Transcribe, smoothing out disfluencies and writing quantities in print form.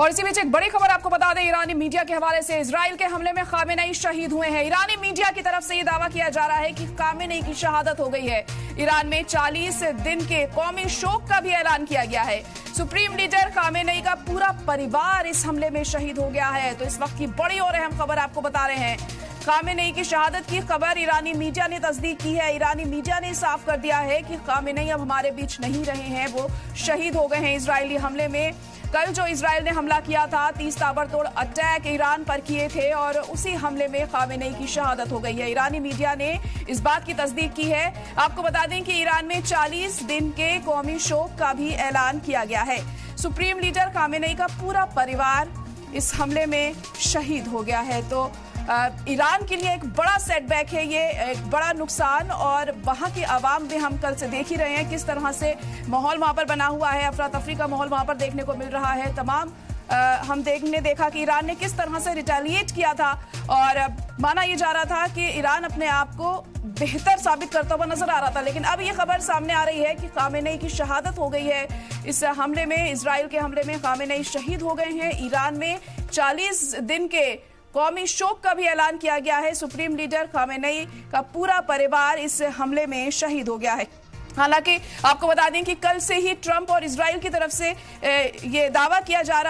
और इसी बीच एक बड़ी खबर आपको बता दें, ईरानी मीडिया के हवाले से इजराइल के हमले में खामेनेई शहीद हुए हैं। ईरानी मीडिया की तरफ से ये दावा किया जा रहा है कि खामेनेई की शहादत हो गई है। ईरान में 40 दिन के कौमी शोक का भी ऐलान किया गया है। सुप्रीम लीडर खामेनेई का पूरा परिवार इस हमले में शहीद हो गया है। तो इस वक्त की बड़ी और अहम खबर आपको बता रहे हैं। खामेनेई की शहादत की खबर ईरानी मीडिया ने तस्दीक की है। ईरानी मीडिया ने साफ कर दिया है कि खामेनेई अब हमारे बीच नहीं रहे हैं, वो शहीद हो गए हैं इजरायली हमले में। कल जो इजराइल ने हमला किया था, 30 ताबड़तोड़ अटैक ईरान पर किए थे और उसी हमले में खामेनेई की शहादत हो गई है। ईरानी मीडिया ने इस बात की तस्दीक की है। आपको बता दें कि ईरान में 40 दिन के कौमी शोक का भी ऐलान किया गया है। सुप्रीम लीडर खामेनेई का पूरा परिवार इस हमले में शहीद हो गया है। तो ईरान के लिए एक बड़ा सेटबैक है, ये एक बड़ा नुकसान। और वहां की आवाम भी हम कल से देख ही रहे हैं किस तरह से माहौल वहां पर बना हुआ है। अफरा तफरी का माहौल वहां पर देखने को मिल रहा है। तमाम हमने देखा कि ईरान ने किस तरह से रिटेलिएट किया था और माना यह जा रहा था कि ईरान अपने आप को बेहतर साबित करता हुआ नजर आ रहा था। लेकिन अब यह खबर सामने आ रही है कि खामेनेई की शहादत हो गई है इस हमले में। इजराइल के हमले में खामेनेई शहीद हो गए हैं। ईरान में 40 दिन के कौमी शोक का भी ऐलान किया गया है। सुप्रीम लीडर खामेनेई का पूरा परिवार इस हमले में शहीद हो गया है। हालांकि आपको बता दें कि कल से ही ट्रंप और इजराइल की तरफ से ये दावा किया जा रहा